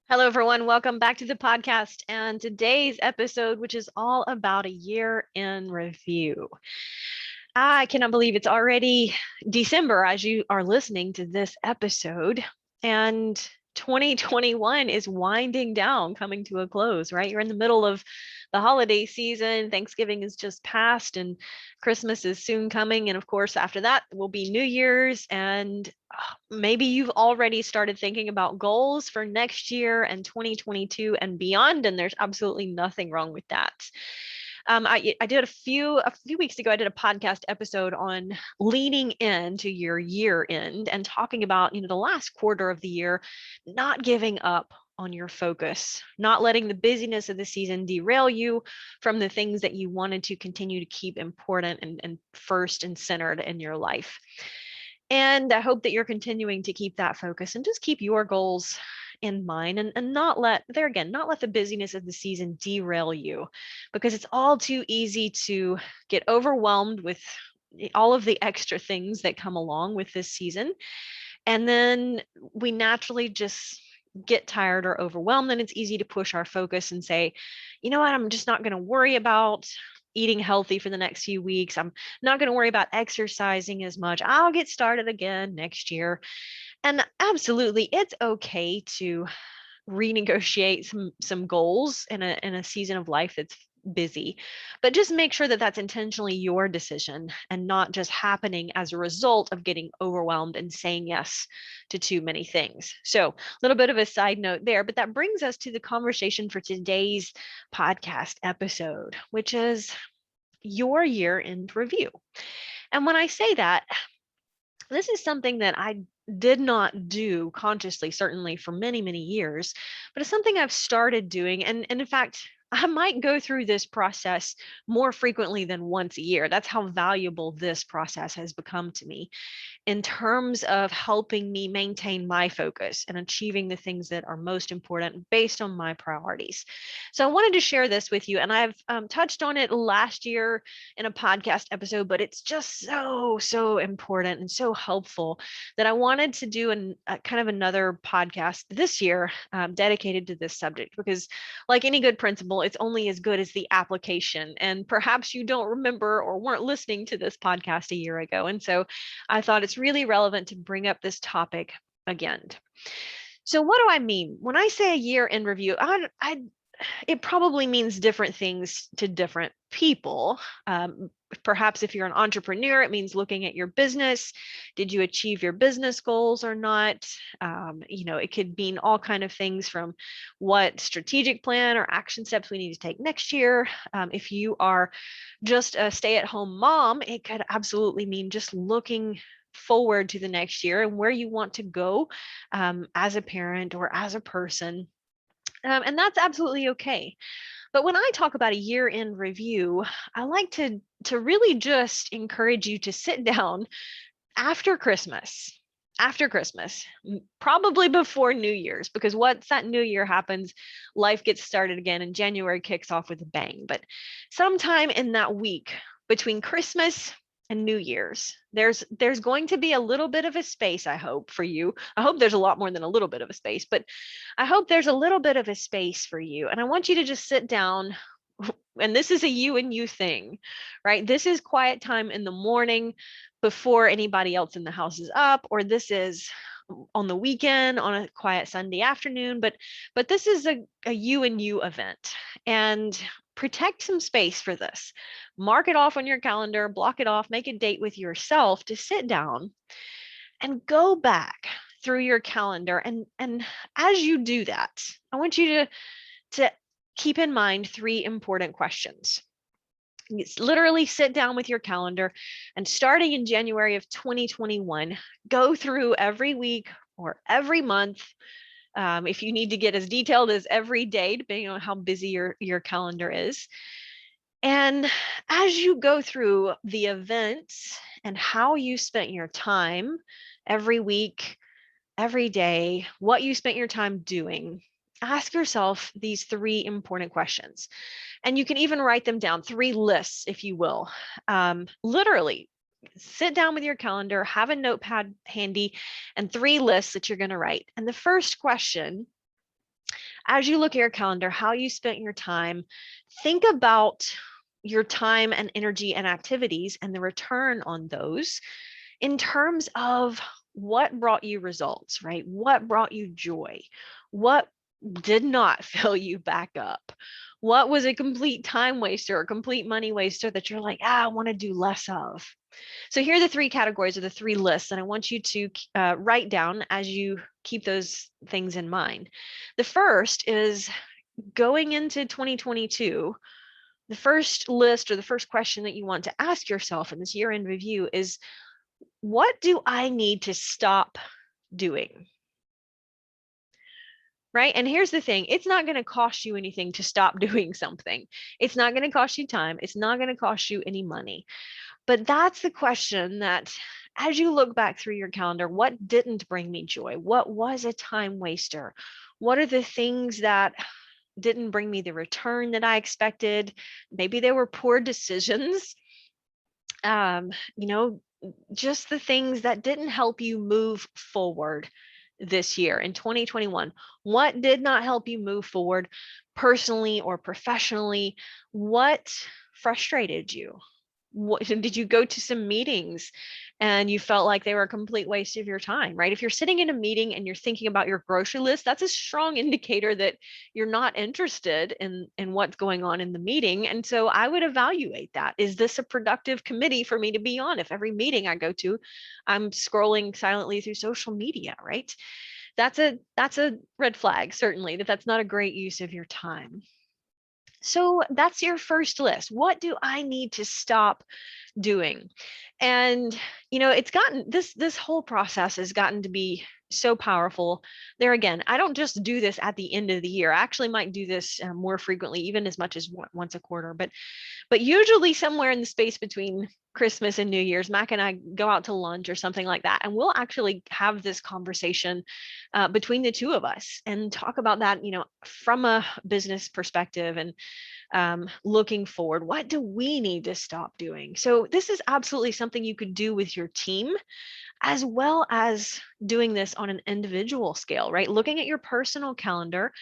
Hello, everyone. Welcome back to the podcast. And today's episode, which is all about a year in review. I cannot believe it's already December as you are listening to this episode. And 2021 is winding down, coming to a close, right? You're in the middle of the holiday season. Thanksgiving is just past and Christmas is soon coming. And of course, after that will be New Year's. And maybe you've already started thinking about goals for next year and 2022 and beyond. And there's absolutely nothing wrong with that. I did a few weeks ago. I did a podcast episode on leaning into your year end and talking about the last quarter of the year, not giving up on your focus, not letting the busyness of the season derail you from the things that you wanted to continue to keep important and first and centered in your life. And I hope that you're continuing to keep that focus and just keep your goals in mind and not let the busyness of the season derail you, because it's all too easy to get overwhelmed with all of the extra things that come along with this season. And then we naturally just get tired or overwhelmed, and it's easy to push our focus and say, you know what, I'm just not going to worry about eating healthy for the next few weeks. I'm not going to worry about exercising as much. I'll get started again next year. And absolutely, it's okay to renegotiate some goals in a season of life that's busy, but just make sure that that's intentionally your decision and not just happening as a result of getting overwhelmed and saying yes to too many things. So a little bit of a side note there, but that brings us to the conversation for today's podcast episode, which is your year end review. And when I say that, this is something that I did not do consciously, certainly for many, many years, but it's something I've started doing. And in fact, I might go through this process more frequently than once a year. That's how valuable this process has become to me in terms of helping me maintain my focus and achieving the things that are most important based on my priorities. So I wanted to share this with you, and I've touched on it last year in a podcast episode, but it's just so important and so helpful that I wanted to do kind of another podcast this year dedicated to this subject, because like any good principle, it's only as good as the application. And perhaps you don't remember or weren't listening to this podcast a year ago. And so I thought it's really relevant to bring up this topic again. So what do I mean when I say a year in review? It probably means different things to different people. Perhaps if you're an entrepreneur, it means looking at your business. Did you achieve your business goals or not? It could mean all kind of things, from what strategic plan or action steps we need to take next year. If you are just a stay-at-home mom, it could absolutely mean just looking forward to the next year and where you want to go as a parent or as a person. And that's absolutely okay. But when I talk about a year in review, I like to really just encourage you to sit down after Christmas. After Christmas, probably before New Year's, because once that New Year happens, life gets started again and January kicks off with a bang. But sometime in that week between Christmas and New Year's, there's going to be a little bit of a space, I hope, for you. I hope there's a lot more than a little bit of a space, but I hope there's a little bit of a space for you. And I want you to just sit down, and this is a you and you thing, right? This is quiet time in the morning before anybody else in the house is up, or this is on the weekend on a quiet Sunday afternoon, but this is a you and you event. And protect some space for this. Mark it off on your calendar, block it off, make a date with yourself to sit down and go back through your calendar. And as you do that, I want you to keep in mind three important questions. It's literally sit down with your calendar and starting in January of 2021, go through every week or every month. If you need to get as detailed as every day, depending on how busy your calendar is. And as you go through the events and how you spent your time every week, every day, what you spent your time doing, ask yourself these three important questions. And you can even write them down, three lists, if you will. Literally, sit down with your calendar, have a notepad handy, and three lists that you're going to write. And the first question as you look at your calendar, how you spent your time, think about your time and energy and activities and the return on those in terms of what brought you results, right? What brought you joy? What did not fill you back up? What was a complete time waster or complete money waster that you're like, I want to do less of? So here are the three categories or the three lists, and I want you to write down as you keep those things in mind. The first is going into 2022. The first list or the first question that you want to ask yourself in this year-end review is, what do I need to stop doing? Right? And here's the thing, it's not going to cost you anything to stop doing something. It's not going to cost you time. It's not going to cost you any money. But that's the question that, as you look back through your calendar, what didn't bring me joy? What was a time waster? What are the things that didn't bring me the return that I expected? Maybe they were poor decisions. You know, just the things that didn't help you move forward this year in 2021. What did not help you move forward personally or professionally? What frustrated you? What did you go to some meetings and you felt like they were a complete waste of your time, right? If you're sitting in a meeting and you're thinking about your grocery list, that's a strong indicator that you're not interested in what's going on in the meeting. And so I would evaluate that. Is this a productive committee for me to be on? If every meeting I go to, I'm scrolling silently through social media, right? That's a red flag, certainly, that that's not a great use of your time. So that's your first list. What do I need to stop doing? And it's gotten this whole process has gotten to be so powerful. There again, I don't just do this at the end of the year. I actually might do this more frequently, even as much as once a quarter, but usually somewhere in the space between Christmas and New Year's, Mac and I go out to lunch or something like that, and we'll actually have this conversation between the two of us and talk about that, from a business perspective and looking forward. What do we need to stop doing? So this is absolutely something you could do with your team, as well as doing this on an individual scale, right? Looking at your personal calendar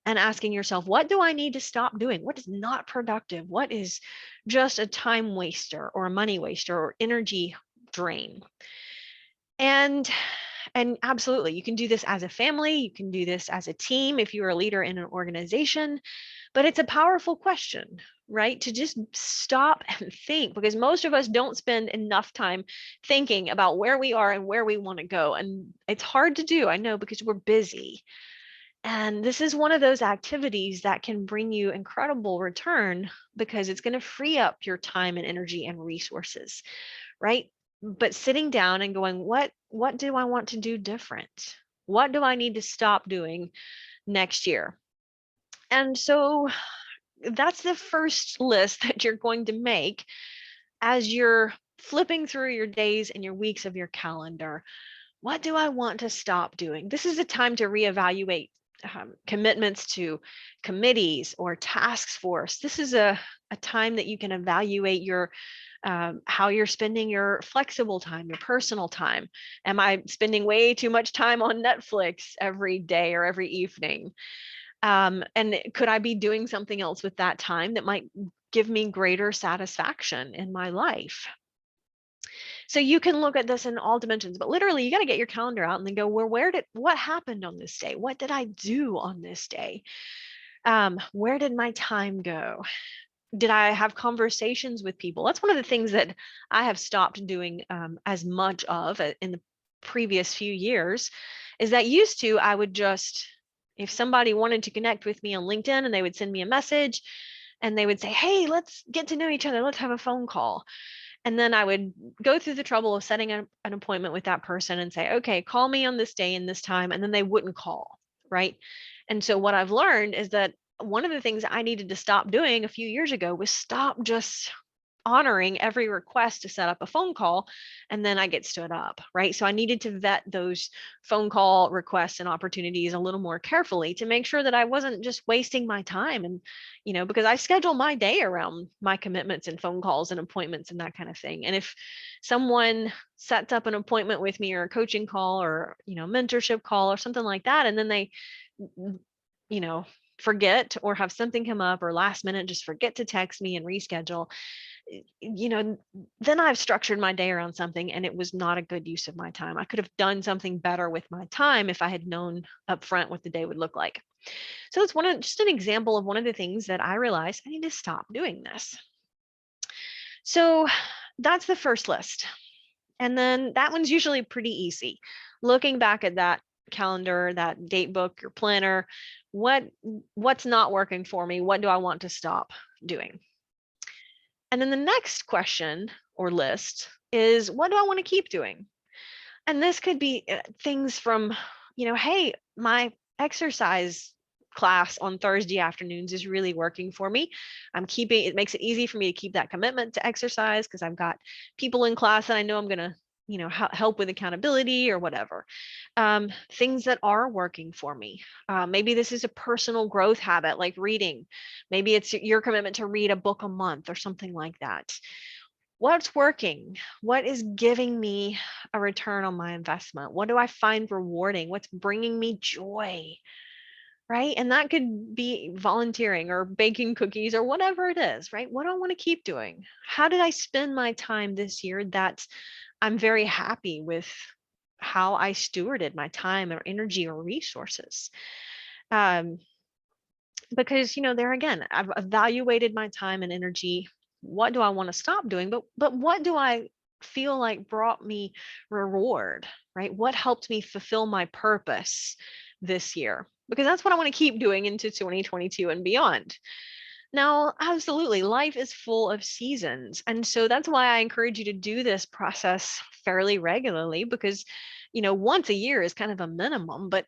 and asking yourself, what do I need to stop doing? What is not productive? What is just a time waster or a money waster or energy drain? And absolutely, you can do this as a family. You can do this as a team if you're a leader in an organization. But it's a powerful question, right? To just stop and think, because most of us don't spend enough time thinking about where we are and where we want to go. And it's hard to do, I know, because we're busy. And this is one of those activities that can bring you incredible return because it's going to free up your time and energy and resources, right? But sitting down and going, what do I want to do different? What do I need to stop doing next year? And so that's the first list that you're going to make as you're flipping through your days and your weeks of your calendar. What do I want to stop doing? This is a time to reevaluate commitments to committees or task force. This is a time that you can evaluate your how you're spending your flexible time, your personal time. Am I spending way too much time on Netflix every day or every evening? And could I be doing something else with that time that might give me greater satisfaction in my life? So you can look at this in all dimensions, but literally you got to get your calendar out and then go, well, what happened on this day? What did I do on this day? Where did my time go? Did I have conversations with people? That's one of the things that I have stopped doing as much of in the previous few years, is that used to, I would just, if somebody wanted to connect with me on LinkedIn and they would send me a message and they would say, hey, let's get to know each other. Let's have a phone call. And then I would go through the trouble of setting an appointment with that person and say, okay, call me on this day and this time. And then they wouldn't call, right? And so what I've learned is that one of the things I needed to stop doing a few years ago was stop just honoring every request to set up a phone call and then I get stood up, right? So I needed to vet those phone call requests and opportunities a little more carefully to make sure that I wasn't just wasting my time. And because I schedule my day around my commitments and phone calls and appointments and that kind of thing. And if someone sets up an appointment with me or a coaching call or mentorship call or something like that, and then they forget or have something come up, or last minute just forget to text me and reschedule, then I've structured my day around something and it was not a good use of my time. I could have done something better with my time if I had known up front what the day would look like. So it's just an example of one of the things that I realized I need to stop doing this. So that's the first list. And then that one's usually pretty easy. Looking back at that calendar, that date book, your planner, what's not working for me? What do I want to stop doing? And then the next question or list is, what do I want to keep doing? And this could be things from, hey, my exercise class on Thursday afternoons is really working for me. It makes it easy for me to keep that commitment to exercise because I've got people in class that I know I'm going to, help with accountability or whatever. Things that are working for me. Maybe this is a personal growth habit like reading. Maybe it's your commitment to read a book a month or something like that. What's working? What is giving me a return on my investment? What do I find rewarding? What's bringing me joy? Right? And that could be volunteering or baking cookies or whatever it is, right? What do I want to keep doing? How did I spend my time this year that I'm very happy with how I stewarded my time or energy or resources? Because, there again, I've evaluated my time and energy. What do I want to stop doing? But what do I feel like brought me reward, right? What helped me fulfill my purpose this year? Because that's what I want to keep doing into 2022 and beyond. Now, absolutely, life is full of seasons. And so that's why I encourage you to do this process fairly regularly, because, once a year is kind of a minimum. But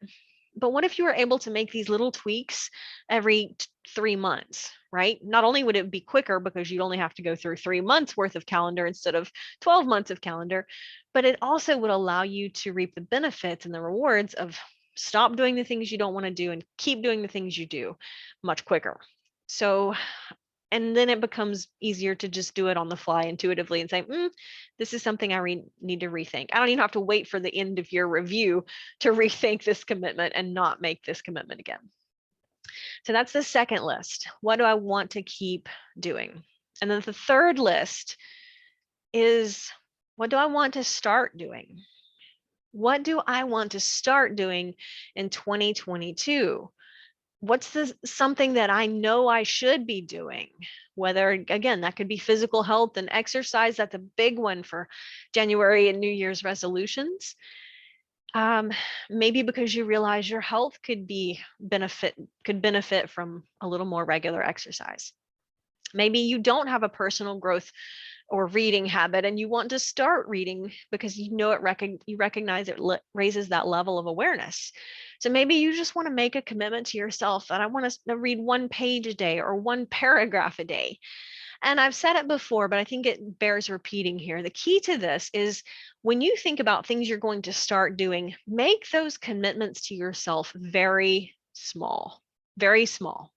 what if you were able to make these little tweaks every 3 months, right? Not only would it be quicker because you'd only have to go through 3 months worth of calendar instead of 12 months of calendar, but it also would allow you to reap the benefits and the rewards of stop doing the things you don't want to do and keep doing the things you do much quicker. So, and then it becomes easier to just do it on the fly intuitively and say, this is something I need to rethink. I don't even have to wait for the end of year review to rethink this commitment and not make this commitment again. So that's the second list. What do I want to keep doing? And then the third list is, what do I want to start doing? What do I want to start doing in 2022? What's something that I know I should be doing? Whether, again, that could be physical health and exercise. That's a big one for January and New Year's resolutions. Maybe because you realize your health could benefit from a little more regular exercise. Maybe you don't have a personal growth or reading habit and you want to start reading because you recognize it raises that level of awareness. So maybe you just want to make a commitment to yourself that I want to read 1 page a day or 1 paragraph a day. And I've said it before, but I think it bears repeating here. The key to this is when you think about things you're going to start doing, make those commitments to yourself very small, very small.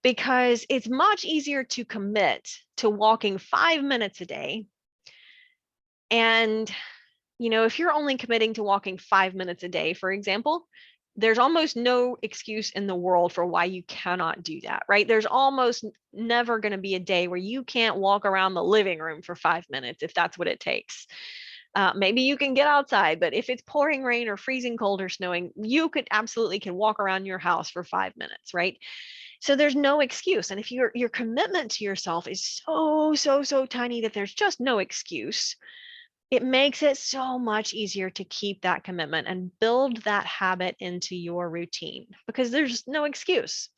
Because it's much easier to commit to walking 5 minutes a day. And, if you're only committing to walking 5 minutes a day, for example, there's almost no excuse in the world for why you cannot do that, right? There's almost never going to be a day where you can't walk around the living room for 5 minutes if that's what it takes. Maybe you can get outside, but if it's pouring rain or freezing cold or snowing, you can walk around your house for 5 minutes, right? So there's no excuse. And if your commitment to yourself is so tiny that there's just no excuse, it makes it so much easier to keep that commitment and build that habit into your routine because there's no excuse.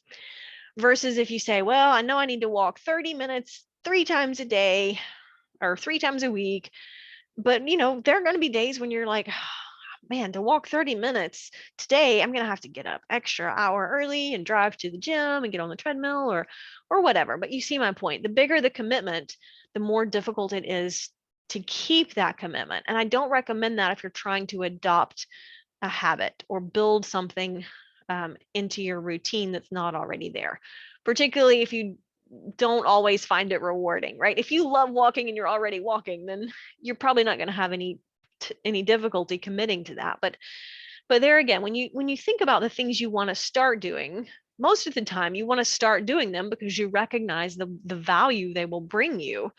Versus if you say, well, I know I need to walk 30 minutes 3 times a day or 3 times a week, but there are going to be days when you're like, man, to walk 30 minutes today, I'm going to have to get up extra hour early and drive to the gym and get on the treadmill or whatever. But you see my point. The bigger the commitment, the more difficult it is to keep that commitment. And I don't recommend that if you're trying to adopt a habit or build something into your routine that's not already there, particularly if you don't always find it rewarding, right? If you love walking and you're already walking, then you're probably not going to have any difficulty committing to that. But But there again, when you think about the things you want to start doing, most of the time you want to start doing them because you recognize the value they will bring you.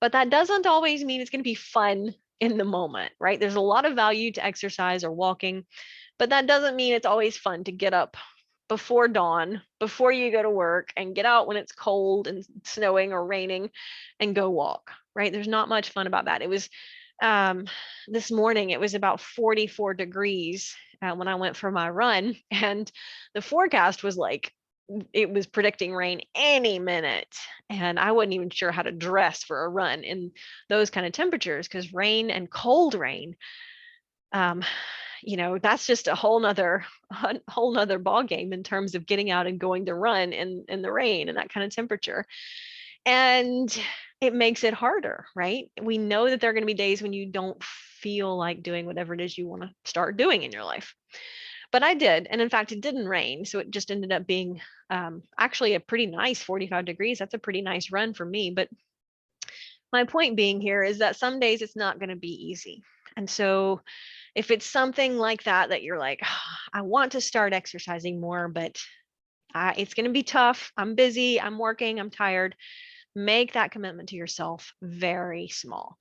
But that doesn't always mean it's going to be fun in the moment, right? There's a lot of value to exercise or walking, but that doesn't mean it's always fun to get up before dawn, before you go to work, and get out when it's cold and snowing or raining and go walk, right? There's not much fun about that. It was um, this morning, it was about 44 degrees when I went for my run, and the forecast was like, it was predicting rain any minute. And I wasn't even sure how to dress for a run in those kind of temperatures, because rain and cold rain, um, that's just a whole nother ball game in terms of getting out and going to run in the rain and that kind of temperature. And it makes it harder, right? We know that there are going to be days when you don't feel like doing whatever it is you want to start doing in your life. But I did. And in fact, it didn't rain. So it just ended up being actually a pretty nice 45 degrees. That's a pretty nice run for me. But my point being here is that some days it's not going to be easy. And so if it's something like that you're like, I want to start exercising more, but it's going to be tough. I'm busy. I'm working. I'm tired. Make that commitment to yourself very small.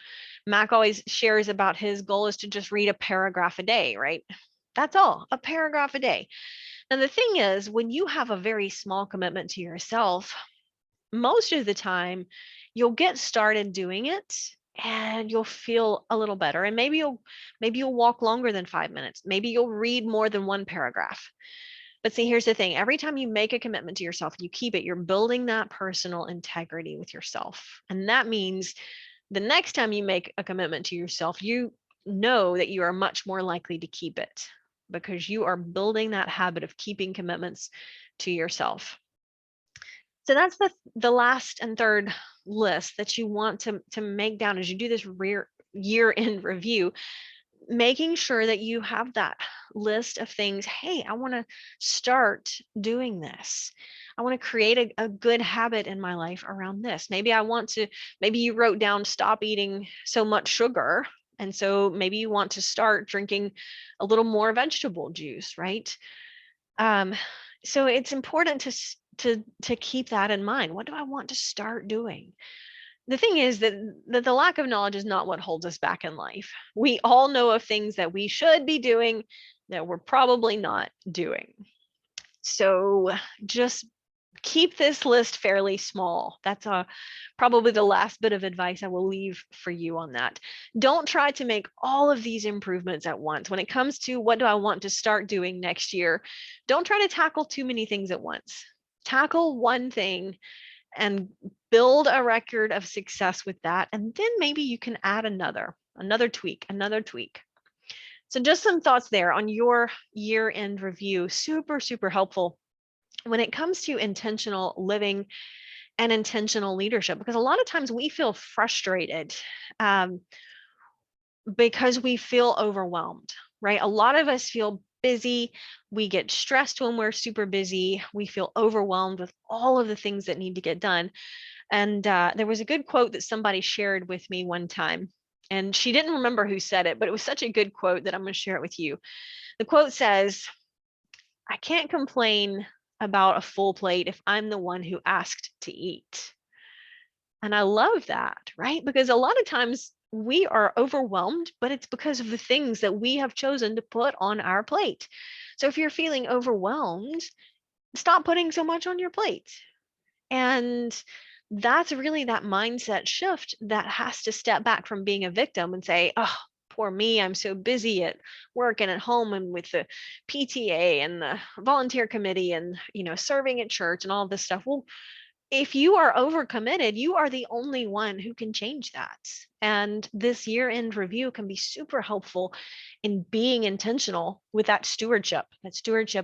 Mac always shares about his goal is to just read a paragraph a day, right? That's all, a paragraph a day. And the thing is, when you have a very small commitment to yourself, most of the time you'll get started doing it and you'll feel a little better. And maybe you'll walk longer than 5 minutes. Maybe you'll read more than one paragraph. But see, here's the thing. Every time you make a commitment to yourself, you keep it, you're building that personal integrity with yourself. And that means the next time you make a commitment to yourself, you know that you are much more likely to keep it because you are building that habit of keeping commitments to yourself. So that's the last and third list that you want to make down as you do this year-end review, making sure that you have that list of things. Hey, I want to start doing this. I want to create a good habit in my life around this. Maybe you wrote down stop eating so much sugar. And so maybe you want to start drinking a little more vegetable juice, right? So it's important to keep that in mind. What do I want to start doing? The thing is that the lack of knowledge is not what holds us back in life. We all know of things that we should be doing that we're probably not doing. So just keep this list fairly small. That's probably the last bit of advice I will leave for you on that. Don't try to make all of these improvements at once. When it comes to what do I want to start doing next year, don't try to tackle too many things at once. Tackle one thing and build a record of success with that. And then maybe you can add another tweak. So just some thoughts there on your year-end review. Super, super helpful when it comes to intentional living and intentional leadership, because a lot of times we feel frustrated because we feel overwhelmed, right? A lot of us feel busy. We get stressed when we're super busy. We feel overwhelmed with all of the things that need to get done. And there was a good quote that somebody shared with me one time. And she didn't remember who said it, but it was such a good quote that I'm going to share it with you. The quote says, I can't complain about a full plate if I'm the one who asked to eat. And I love that, right? Because a lot of times we are overwhelmed, but it's because of the things that we have chosen to put on our plate. So if you're feeling overwhelmed, stop putting so much on your plate. And that's really that mindset shift that has to step back from being a victim and say, oh, poor me, I'm so busy at work and at home and with the PTA and the volunteer committee and, serving at church and all this stuff. Well, if you are overcommitted, you are the only one who can change that. And this year-end review can be super helpful in being intentional with that stewardship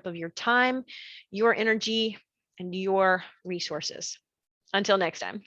of your time, your energy, and your resources. Until next time.